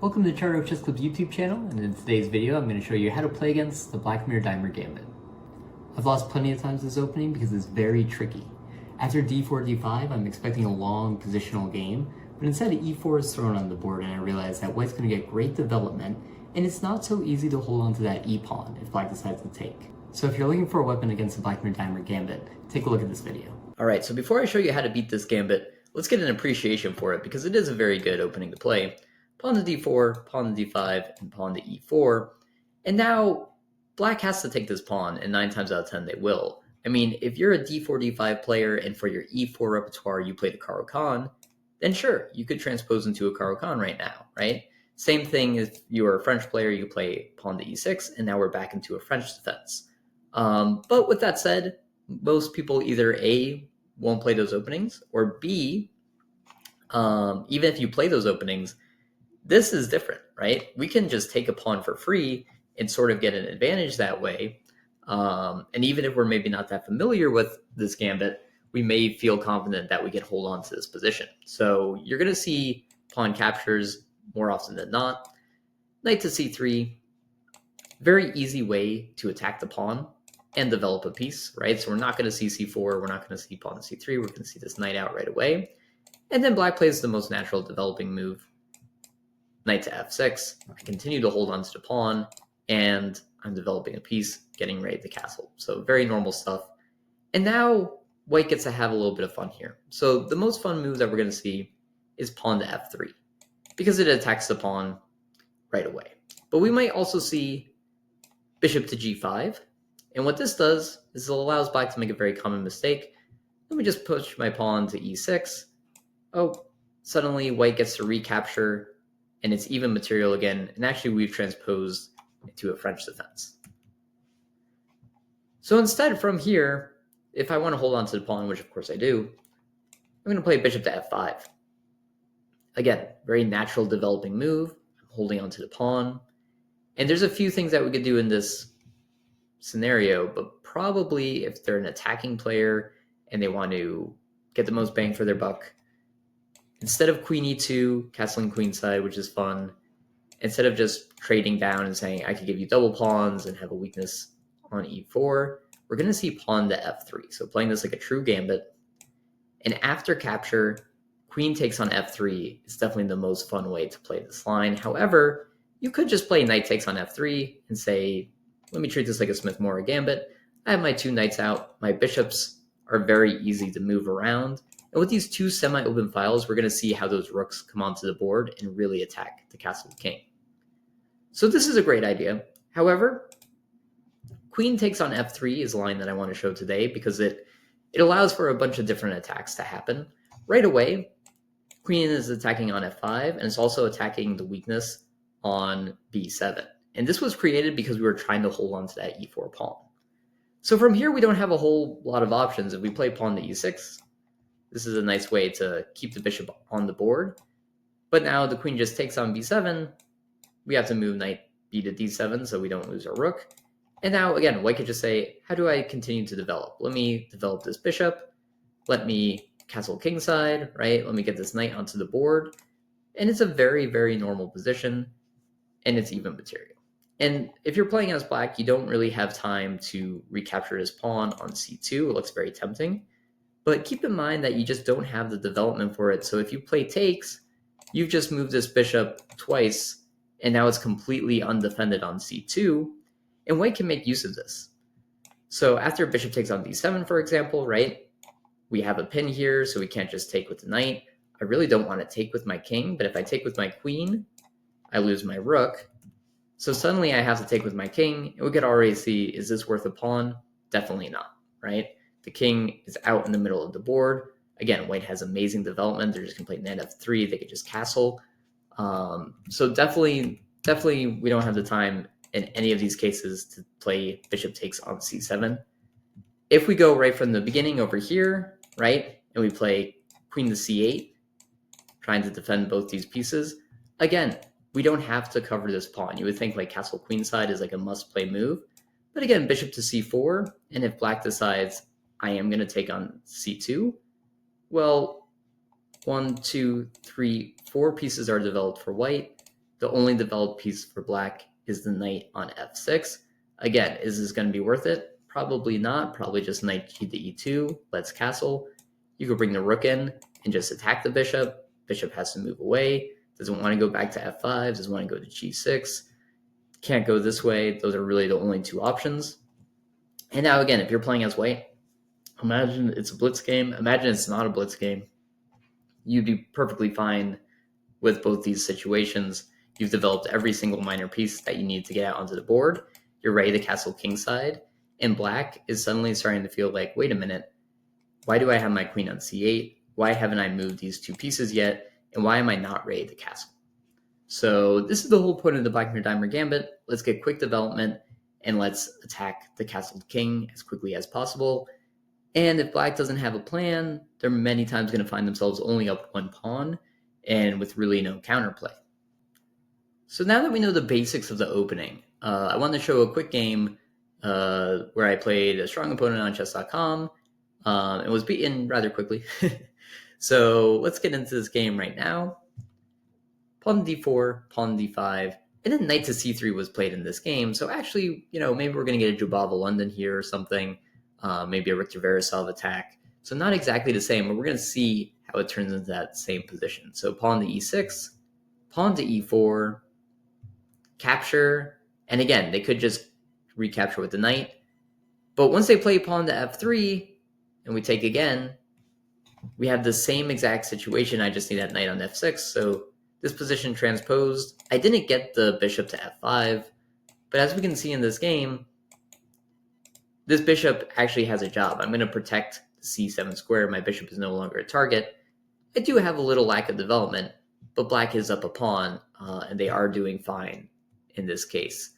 Welcome to Charter Chess Club's YouTube channel, and in today's video I'm going to show you how to play against the Blackmar-Diemer Gambit. I've lost plenty of times this opening because it's very tricky. After d4, d5, I'm expecting a long positional game, but instead e4 is thrown on the board and I realize that white's going to get great development, and it's not so easy to hold on to that e-pawn if black decides to take. So if you're looking for a weapon against the Blackmar-Diemer Gambit, take a look at this video. Alright, so before I show you how to beat this gambit, let's get an appreciation for it because it is a very good opening to play. Pawn to d4, pawn to d5, and pawn to e4. And now black has to take this pawn, and 9 times out of 10 they will. I mean, if you're a d4, d5 player and for your e4 repertoire you played a Caro-Kann, then sure, you could transpose into a Caro-Kann right now, right? Same thing if you are a French player, you play pawn to e6, and now we're back into a French defense. But with that said, most people either A, won't play those openings, or B, even if you play those openings, this is different, right? We can just take a pawn for free and sort of get an advantage that way. And even if we're maybe not that familiar with this gambit, we may feel confident that we can hold on to this position. So you're going to see pawn captures more often than not. Knight to c3, very easy way to attack the pawn and develop a piece, right? So we're not going to see c4, we're not going to see pawn to c3, we're going to see this knight out right away. And then black plays the most natural developing move, knight to f6. I continue to hold on to the pawn, and I'm developing a piece, getting ready to castle. So very normal stuff. And now white gets to have a little bit of fun here. So the most fun move that we're going to see is pawn to f3, because it attacks the pawn right away. But we might also see bishop to g5. And what this does is it allows black to make a very common mistake. Let me just push my pawn to e6. Oh, suddenly white gets to recapture, and it's even material again, and actually we've transposed into a French defense. So instead, from here, if I want to hold on to the pawn, which of course I do, I'm going to play bishop to f5. Again, very natural developing move. I'm holding on to the pawn. And there's a few things that we could do in this scenario, but probably if they're an attacking player and they want to get the most bang for their buck, instead of queen e2, castling queenside, which is fun, instead of just trading down and saying I could give you double pawns and have a weakness on e4, we're going to see pawn to f3. So playing this like a true gambit. And after capture, queen takes on f3 is definitely the most fun way to play this line. However, you could just play knight takes on f3 and say, let me treat this like a Smith-Morra gambit. I have my 2 knights out. My bishops are very easy to move around. And with these 2 semi-open files, we're going to see how those rooks come onto the board and really attack the castle king. So this is a great idea. However, queen takes on f3 is a line that I want to show today because it allows for a bunch of different attacks to happen. Right away, queen is attacking on f5, and it's also attacking the weakness on b7. And this was created because we were trying to hold on to that e4 pawn. So from here, we don't have a whole lot of options. If we play pawn to e6, this is a nice way to keep the bishop on the board. But now the queen just takes on b7. We have to move knight b to d7 so we don't lose our rook. And now, again, white could just say, how do I continue to develop? Let me develop this bishop. Let me castle kingside, right? Let me get this knight onto the board. And it's a very, very normal position, and it's even material. And if you're playing as black, you don't really have time to recapture his pawn on c2. It looks very tempting. But keep in mind that you just don't have the development for it. So if you play takes, you've just moved this bishop twice, and now it's completely undefended on c2. And white can make use of this. So after bishop takes on d7, for example, right? We have a pin here, so we can't just take with the knight. I really don't want to take with my king, but if I take with my queen, I lose my rook. So suddenly I have to take with my king, and we could already see, is this worth a pawn? Definitely not, right? The king is out in the middle of the board. Again, white has amazing development. They're just going to play knight f3. They could just castle. So definitely we don't have the time in any of these cases to play bishop takes on c7. If we go right from the beginning over here, right, and we play queen to c8, trying to defend both these pieces, again, we don't have to cover this pawn. You would think like castle queenside is like a must-play move. But again, bishop to c4, and if black decides I am going to take on c2, well, 1, 2, 3, 4 pieces are developed for white. The only developed piece for black is the knight on f6. Again, is this going to be worth it? Probably not. Probably just knight g to e2. Let's castle. You could bring the rook in and just attack the bishop. Bishop has to move away. Doesn't want to go back to f5. Doesn't want to go to g6. Can't go this way. Those are really the only two options. And now again, if you're playing as white, imagine it's a blitz game. Imagine it's not a blitz game. You'd be perfectly fine with both these situations. You've developed every single minor piece that you need to get out onto the board. You're ready to castle kingside. And black is suddenly starting to feel like, wait a minute, why do I have my queen on c8? Why haven't I moved these two pieces yet? And why am I not ready to castle? So this is the whole point of the Blackmar-Diemer Gambit. Let's get quick development and let's attack the castled king as quickly as possible. And if black doesn't have a plan, they're many times going to find themselves only up one pawn and with really no counterplay. So now that we know the basics of the opening, I wanted to show a quick game where I played a strong opponent on chess.com and was beaten rather quickly. So let's get into this game right now. Pawn d4, pawn d5, and then knight to c3 was played in this game. So actually, maybe we're going to get a Jubava London here or something. Maybe a Richter Veresov attack. So not exactly the same, but we're going to see how it turns into that same position. So pawn to e6, pawn to e4, capture, and again, they could just recapture with the knight. But once they play pawn to f3, and we take again, we have the same exact situation. I just need that knight on f6, so this position transposed. I didn't get the bishop to f5, but as we can see in this game, this bishop actually has a job. I'm going to protect the c7 square. My bishop is no longer a target. I do have a little lack of development, but black is up a pawn, and they are doing fine in this case.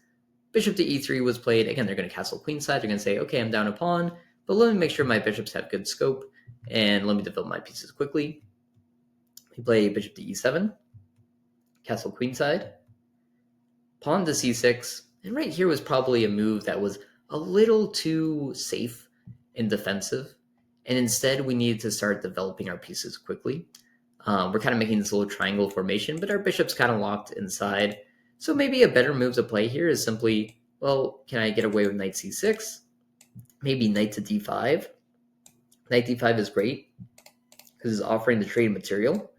Bishop to e3 was played. Again, they're going to castle queenside. They're going to say, okay, I'm down a pawn, but let me make sure my bishops have good scope, and let me develop my pieces quickly. We play bishop to e7, castle queenside, pawn to c6, and right here was probably a move that was a little too safe and defensive, and instead we needed to start developing our pieces quickly. We're kind of making this little triangle formation, but our bishop's kind of locked inside. So maybe a better move to play here is simply, well, can I get away with knight c6? Maybe knight to d5. Knight d5 is great because it's offering the trade material,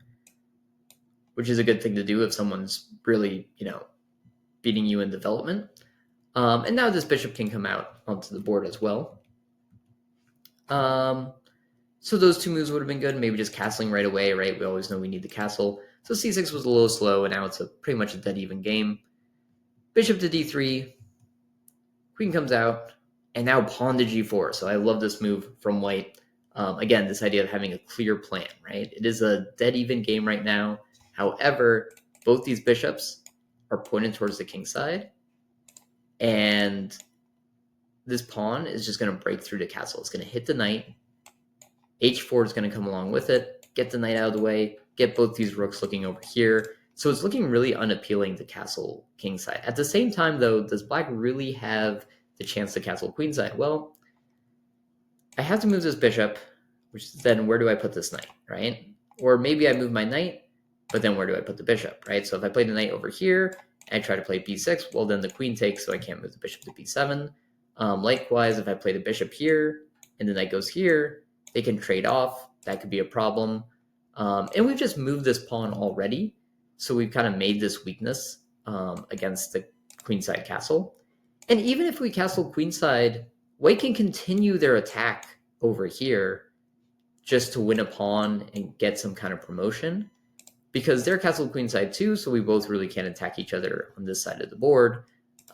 which is a good thing to do if someone's really, beating you in development. And now this bishop can come out onto the board as well. So those two moves would have been good. Maybe just castling right away, right? We always know we need the castle. So c6 was a little slow, and now it's pretty much a dead even game. Bishop to d3. Queen comes out, and now pawn to g4. So I love this move from white. Again, this idea of having a clear plan, right? It is a dead even game right now. However, both these bishops are pointed towards the king side, and this pawn is just going to break through the castle. It's going to hit the knight. h4 is going to come along with it, get the knight out of the way, get both these rooks looking over here. So it's looking really unappealing to castle kingside. At the same time, though, does black really have the chance to castle queenside? Well, I have to move this bishop, which is then where do I put this knight, right? Or maybe I move my knight, but then where do I put the bishop, right? So if I play the knight over here and I try to play b6, well, then the queen takes, so I can't move the bishop to b7. Likewise, if I play the bishop here and the knight goes here, they can trade off. That could be a problem. And we've just moved this pawn already, so we've kind of made this weakness against the queenside castle. And even if we castle queenside, white can continue their attack over here just to win a pawn and get some kind of promotion, because they're castled queenside too, so we both really can't attack each other on this side of the board.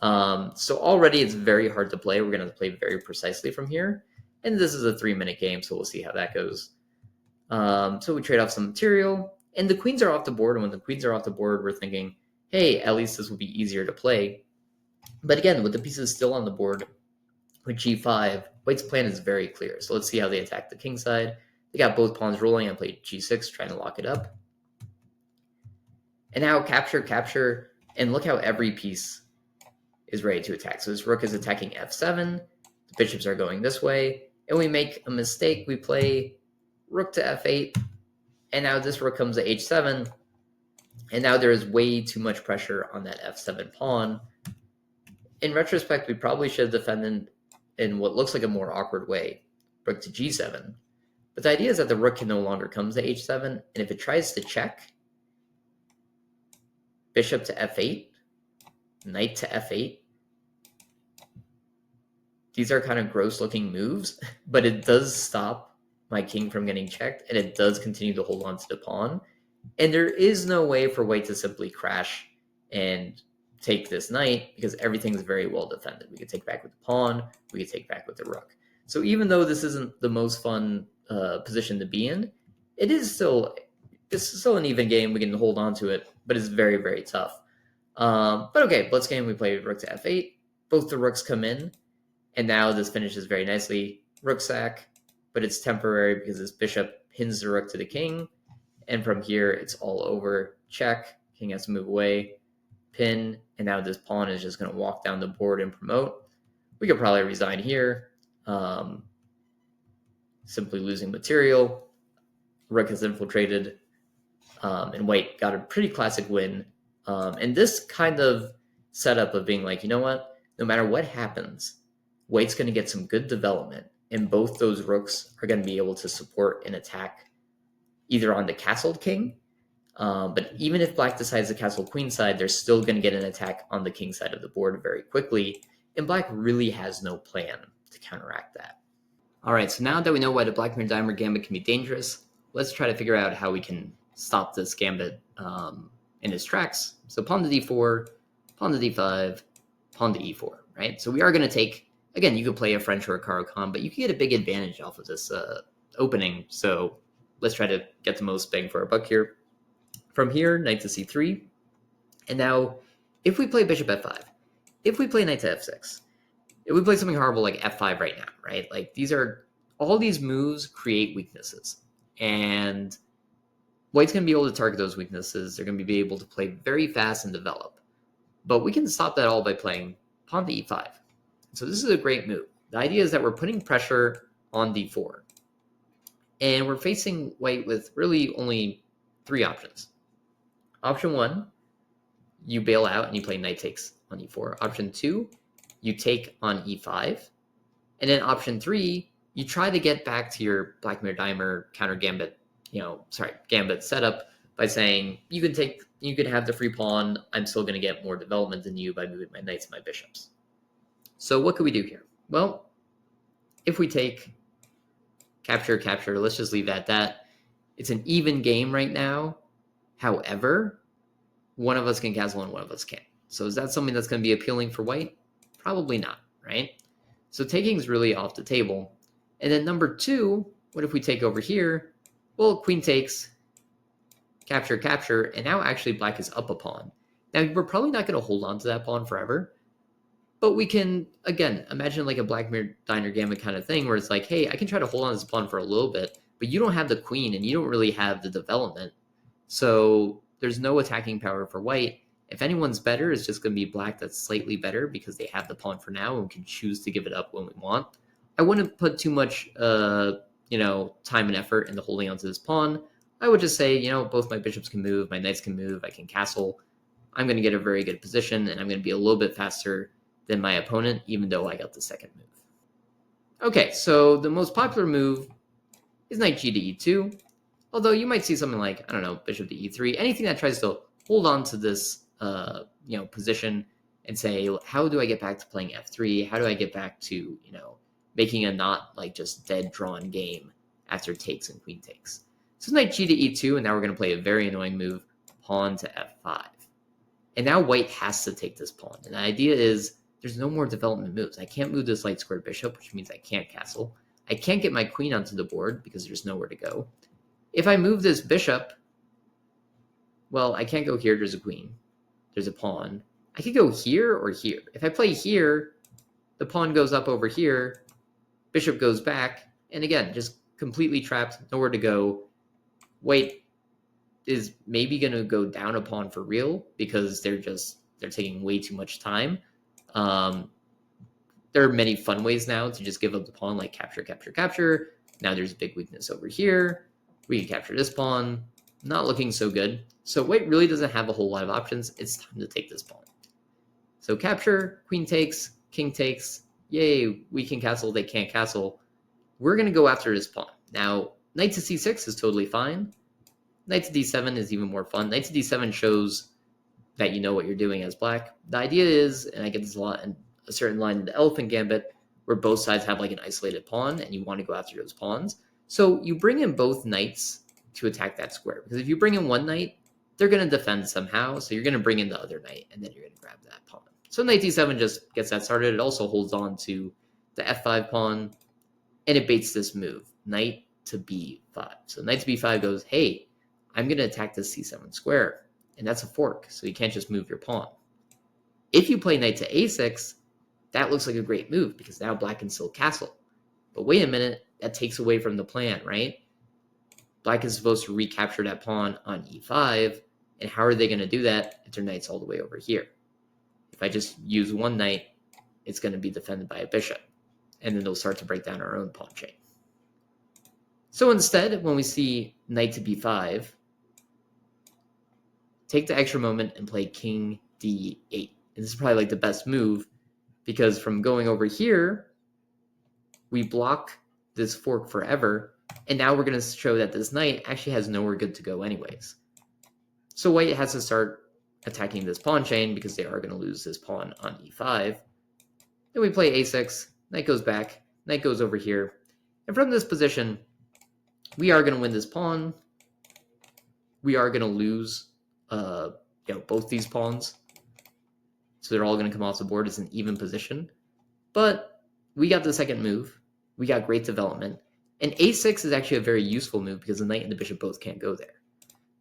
So already it's very hard to play. We're going to play very precisely from here. And this is a 3-minute game, so we'll see how that goes. So we trade off some material, and the queens are off the board. And when the queens are off the board, we're thinking, hey, at least this will be easier to play. But again, with the pieces still on the board, with g5, white's plan is very clear. So let's see how they attack the king side. They got both pawns rolling. I played g6, trying to lock it up. And now capture, capture, and look how every piece is ready to attack. So this rook is attacking f7. The bishops are going this way. And we make a mistake. We play rook to f8. And now this rook comes to h7. And now there is way too much pressure on that f7 pawn. In retrospect, we probably should have defended in what looks like a more awkward way, rook to g7. But the idea is that the rook can no longer come to h7, and if it tries to check, bishop to f8, knight to f8, these are kind of gross looking moves, but it does stop my king from getting checked, and it does continue to hold on to the pawn. And there is no way for white to simply crash and take this knight because everything's very well defended. We could take back with the pawn, we could take back with the rook. So even though this isn't the most fun position to be in, it's still an even game. We can hold on to it, but it's very, very tough. But okay, blitz game, we play rook to f8. Both the rooks come in, and now this finishes very nicely. Rook sack, but it's temporary because this bishop pins the rook to the king. And from here, it's all over. Check. King has to move away. Pin. And now this pawn is just going to walk down the board and promote. We could probably resign here. Simply losing material. Rook has infiltrated. And white got a pretty classic win. And this kind of setup of being like, you know what? No matter what happens, white's going to get some good development. And both those rooks are going to be able to support an attack either on the castled king, but even if black decides the castle queen side, they're still going to get an attack on the king side of the board very quickly, and black really has no plan to counteract that. All right, so now that we know why the Blackmar-Diemer Gambit can be dangerous, let's try to figure out how we can stop this gambit in its tracks. So pawn to d4, pawn to d5, pawn to e4, right? So we are going to take, again, you could play a French or a Caro-Kann, but you can get a big advantage off of this opening, so let's try to get the most bang for our buck here. From here, knight to c3. And now, if we play bishop f5, if we play knight to f6, if we play something horrible like f5 right now, right? Like all these moves create weaknesses. And white's going to be able to target those weaknesses. They're going to be able to play very fast and develop. But we can stop that all by playing pawn to e5. So this is a great move. The idea is that we're putting pressure on d4. And we're facing white with really only 3 options. Option 1, you bail out and you play knight takes on e4. Option 2, you take on e5. And then option 3, you try to get back to your Blackmar-Diemer counter gambit, gambit setup by saying you could have the free pawn. I'm still going to get more development than you by moving my knights and my bishops. So what could we do here? Well, if we take capture, let's just leave it at that. It's an even game right now. However, one of us can castle and one of us can't. So is that something that's going to be appealing for white? Probably not, right? So taking is really off the table. And then number 2, what if we take over here? Well, queen takes, capture, and now actually black is up a pawn. Now, we're probably not going to hold on to that pawn forever, but we can, again, imagine like a Blackmar-Diemer Gambit kind of thing where it's like, hey, I can try to hold on to this pawn for a little bit, but you don't have the queen and you don't really have the development. So there's no attacking power for white. If anyone's better, it's just going to be black that's slightly better because they have the pawn for now and can choose to give it up when we want. I wouldn't put too much, time and effort into holding onto this pawn. I would just say, both my bishops can move, my knights can move, I can castle. I'm going to get a very good position, and I'm going to be a little bit faster than my opponent, even though I got the second move. Okay, so the most popular move is knight g to e2. Although you might see something like, bishop to e3, anything that tries to hold on to this, position and say, how do I get back to playing f3? How do I get back to, making a not like just dead drawn game after takes and queen takes? So knight g to e2, and now we're going to play a very annoying move, pawn to f5. And now white has to take this pawn. And the idea is there's no more development moves. I can't move this light squared bishop, which means I can't castle. I can't get my queen onto the board because there's nowhere to go. If I move this bishop, well, I can't go here. There's a queen. There's a pawn. I could go here or here. If I play here, the pawn goes up over here. Bishop goes back. And again, just completely trapped, nowhere to go. White is maybe going to go down a pawn for real because they're taking way too much time. There are many fun ways now to just give up the pawn, like capture. Now there's a big weakness over here. We can capture this pawn. not looking so good. So white really doesn't have a whole lot of options. It's time to take this pawn. So capture, queen takes, king takes. Yay, we can castle, they can't castle. We're going to go after this pawn. Now, knight to c6 is totally fine. Knight to d7 is even more fun. Knight to d7 shows that you know what you're doing as black. The idea is, and I get this a lot in a certain line in the Elephant Gambit, where both sides have like an isolated pawn and you want to go after those pawns. So you bring in both knights to attack that square. Because if you bring in one knight, they're going to defend somehow. So you're going to bring in the other knight and then you're going to grab that pawn. So knight d7 just gets that started. It also holds on to the f5 pawn and it baits this move, knight to b5. So knight to b5 goes, hey, I'm going to attack this c7 square. And that's a fork, so you can't just move your pawn. If you play knight to a6, that looks like a great move because now black can still castle. But wait a minute, that takes away from the plan, right? Black is supposed to recapture that pawn on e5, and how are they going to do that if their knight's all the way over here? If I just use one knight, it's going to be defended by a bishop, and then they'll start to break down our own pawn chain. So instead, when we see knight to b5, take the extra moment and play king d8. And this is probably like the best move because from going over here, we block this fork forever. And now we're going to show that this knight actually has nowhere good to go anyways. So white has to start attacking this pawn chain because they are going to lose this pawn on e5. Then we play a6, knight goes back, knight goes over here. And from this position, we are going to win this pawn. We are going to lose both these pawns. So they're all going to come off the board. It's an even position. But we got the second move. We got great development. And a6 is actually a very useful move because the knight and the bishop both can't go there.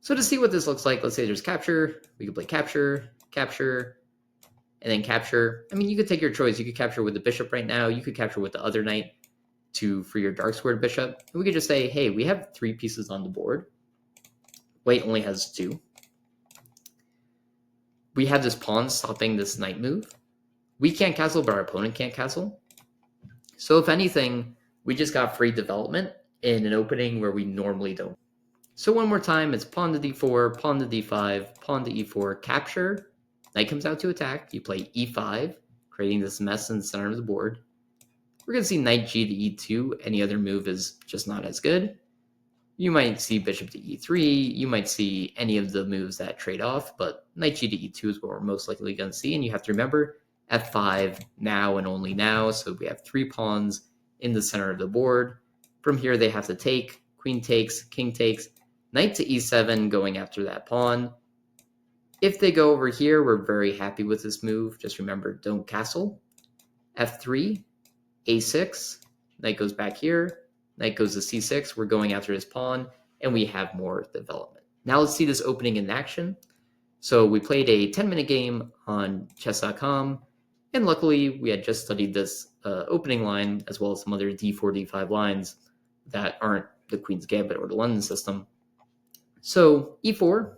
So to see what this looks like, let's say there's capture. We could play capture, capture, and then capture. I mean, you could take your choice. You could capture with the bishop right now. You could capture with the other knight for your dark squared bishop. And we could just say, hey, we have 3 pieces on the board. White only has 2. We have this pawn stopping this knight move. We can't castle, but our opponent can't castle. So if anything, we just got free development in an opening where we normally don't. So one more time, it's pawn to d4, pawn to d5, pawn to e4, capture. Knight comes out to attack. You play e5, creating this mess in the center of the board. We're going to see knight g to e2. Any other move is just not as good. You might see bishop to e3. You might see any of the moves that trade off, but knight g to e2 is what we're most likely going to see. And you have to remember f5 now and only now. So we have 3 pawns in the center of the board. From here, they have to take. Queen takes, king takes, knight to e7 going after that pawn. If they go over here, we're very happy with this move. Just remember, don't castle. f3, a6, knight goes back here. Knight goes to c6. We're going after this pawn, and we have more development. Now let's see this opening in action. So we played a 10-minute game on chess.com, and luckily we had just studied this opening line as well as some other d4, d5 lines that aren't the Queen's Gambit or the London system. So e4,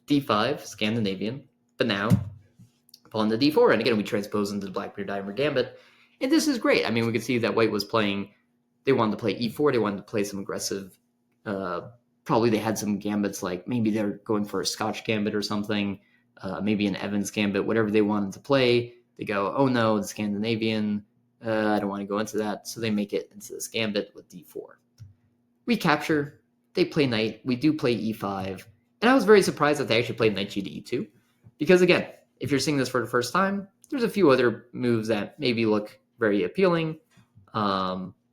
d5, Scandinavian, but now pawn to d4. And again, we transpose into the Blackmar-Diemer Gambit, and this is great. I mean, we could see that white was playing. They wanted to play e4. They wanted to play some aggressive. Probably they had some gambits like maybe they're going for a Scotch gambit or something, maybe an Evans gambit, whatever they wanted to play. They go, oh no, the Scandinavian. I don't want to go into that. So they make it into this gambit with d4. We capture. They play knight. We do play e5. And I was very surprised that they actually played knight g to e2. Because again, if you're seeing this for the first time, there's a few other moves that maybe look very appealing.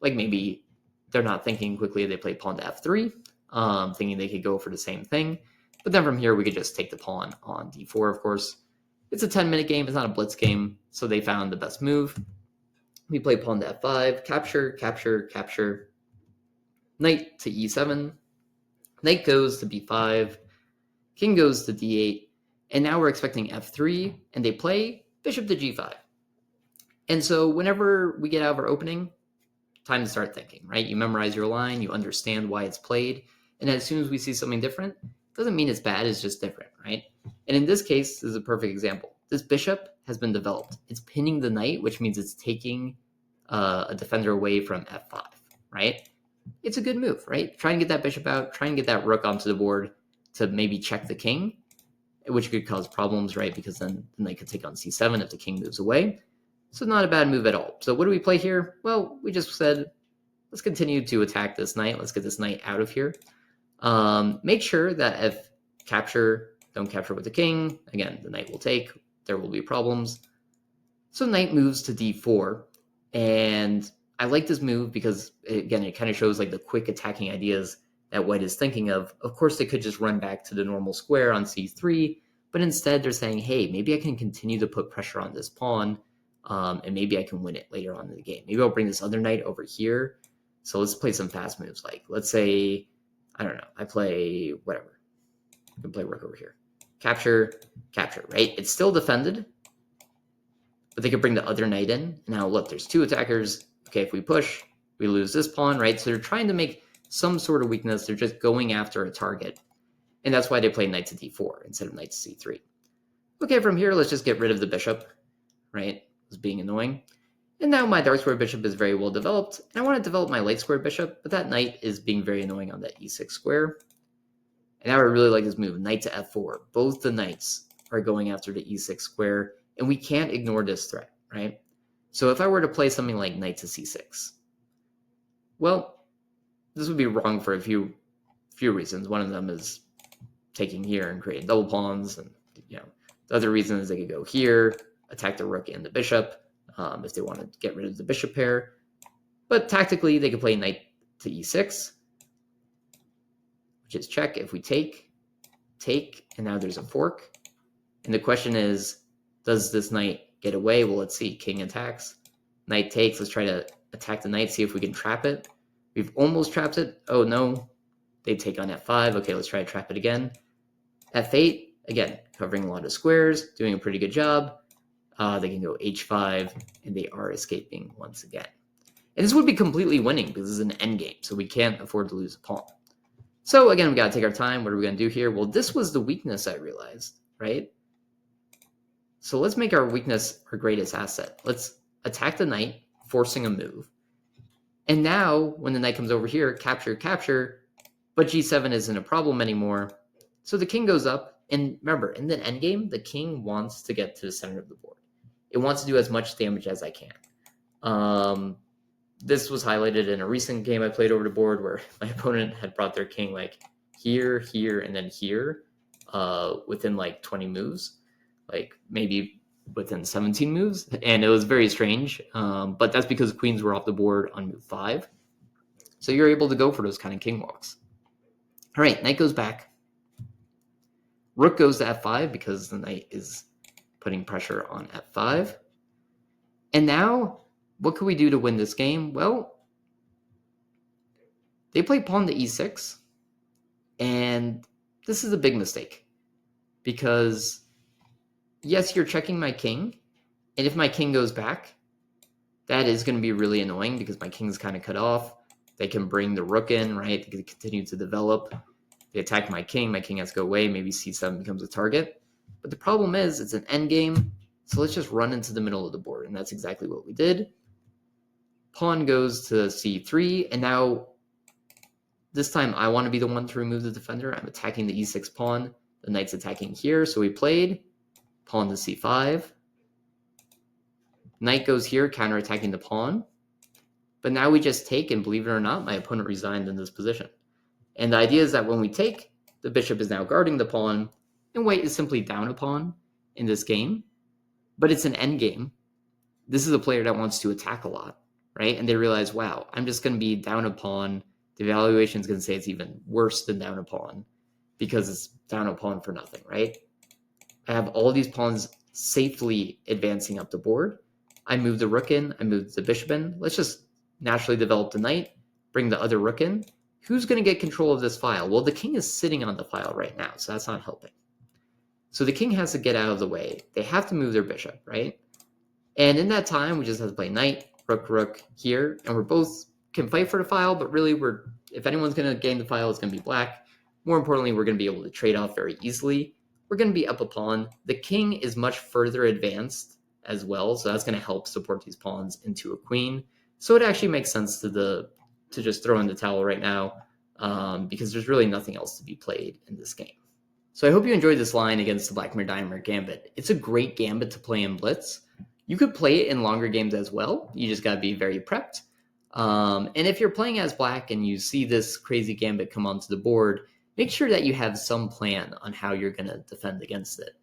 Like maybe they're not thinking quickly. They play pawn to f3, thinking they could go for the same thing. But then from here, we could just take the pawn on d4, of course. It's a 10-minute game. It's not a blitz game. So they found the best move. We play pawn to f5, capture, capture, capture. Knight to e7. Knight goes to b5. King goes to d8. And now we're expecting f3. And they play bishop to g5. And so whenever we get out of our opening, time to start thinking, right? You memorize your line, you understand why it's played, and as soon as we see something different, it doesn't mean it's bad, it's just different, right? And in this case, this is a perfect example. This bishop has been developed. It's pinning the knight, which means it's taking a defender away from f5, right? It's a good move, right? Try and get that bishop out, try and get that rook onto the board. to maybe check the king, which could cause problems, right? Because then the knight could take on c7 if the king moves away. So not a bad move at all. So what do we play here? Well, we just said, let's continue to attack this knight. Let's get this knight out of here. Make sure that if don't capture with the king. Again, the knight will take. There will be problems. So knight moves to d4. And I like this move because, again, it kind of shows like the quick attacking ideas that white is thinking of. Of course, they could just run back to the normal square on c3, but instead they're saying, hey, maybe I can continue to put pressure on this pawn, and maybe I can win it later on in the game. Maybe I'll bring this other knight over here. So let's play some fast moves. Like, let's say, I don't know, I play whatever. I can play rook over here. Capture, right? It's still defended, but they could bring the other knight in. Now, look, there's two attackers. Okay, if we push, we lose this pawn, right? So they're trying to make some sort of weakness. They're just going after a target. And that's why they play knight to d4 instead of knight to c3. Okay, from here, let's just get rid of the bishop, right? It's being annoying. And now my dark square bishop is very well developed. And I want to develop my light square bishop, but that knight is being very annoying on that e6 square. And now I really like this move, knight to f4. Both the knights are going after the e6 square, and we can't ignore this threat, right? So if I were to play something like knight to c6, well, this would be wrong for a few reasons. One of them is taking here and creating double pawns, and the other reason is they could go here, attack the rook and the bishop if they want to get rid of the bishop pair. But tactically, they could play knight to e6, which is check. If we take, and now there's a fork. And the question is, does this knight get away? Well, let's see. King attacks. Knight takes. Let's try to attack the knight, see if we can trap it. We've almost trapped it. Oh, no. They take on f5. Okay, let's try to trap it again. f8, again, covering a lot of squares, doing a pretty good job. They can go h5, and they are escaping once again. And this would be completely winning because this is an endgame, so we can't afford to lose a pawn. So again, we got to take our time. What are we going to do here? Well, this was the weakness I realized, right? So let's make our weakness our greatest asset. Let's attack the knight, forcing a move. And now, when the knight comes over here, capture, but g7 isn't a problem anymore. So the king goes up, and remember, in the endgame, the king wants to get to the center of the board. It wants to do as much damage as I can. This was highlighted in a recent game I played over the board where my opponent had brought their king like here, and then here within like 20 moves, like maybe within 17 moves. And it was very strange, but that's because queens were off the board on move 5. So you're able to go for those kind of king walks. All right, knight goes back. Rook goes to f5 because the knight is putting pressure on f5. And now, what can we do to win this game? Well, they play pawn to e6. And this is a big mistake. Because, yes, you're checking my king. And if my king goes back, that is going to be really annoying because my king's kind of cut off. They can bring the rook in, right? They can continue to develop. They attack my king has to go away, maybe c7 becomes a target. But the problem is, it's an endgame, so let's just run into the middle of the board, and that's exactly what we did. Pawn goes to c3, and now, this time I want to be the one to remove the defender. I'm attacking the e6 pawn. The knight's attacking here, so we played pawn to c5. Knight goes here, counterattacking the pawn. But now we just take, and believe it or not, my opponent resigned in this position. And the idea is that when we take, the bishop is now guarding the pawn, and white is simply down a pawn in this game. But it's an endgame. This is a player that wants to attack a lot, right? And they realize, wow, I'm just going to be down a pawn. The evaluation is going to say it's even worse than down a pawn because it's down a pawn for nothing, right? I have all these pawns safely advancing up the board. I move the rook in. I move the bishop in. Let's just naturally develop the knight, bring the other rook in. Who's going to get control of this file? Well, the king is sitting on the file right now, so that's not helping. So the king has to get out of the way. They have to move their bishop, right? And in that time, we just have to play knight, rook here, and we're both can fight for the file, but really if anyone's going to gain the file, it's going to be black. More importantly, we're going to be able to trade off very easily. We're going to be up a pawn. The king is much further advanced as well, so that's going to help support these pawns into a queen. So it actually makes sense to just throw in the towel right now because there's really nothing else to be played in this game. So I hope you enjoyed this line against the Blackmar-Diemer Gambit. It's a great gambit to play in Blitz. You could play it in longer games as well. You just got to be very prepped. And if you're playing as black and you see this crazy gambit come onto the board, make sure that you have some plan on how you're going to defend against it.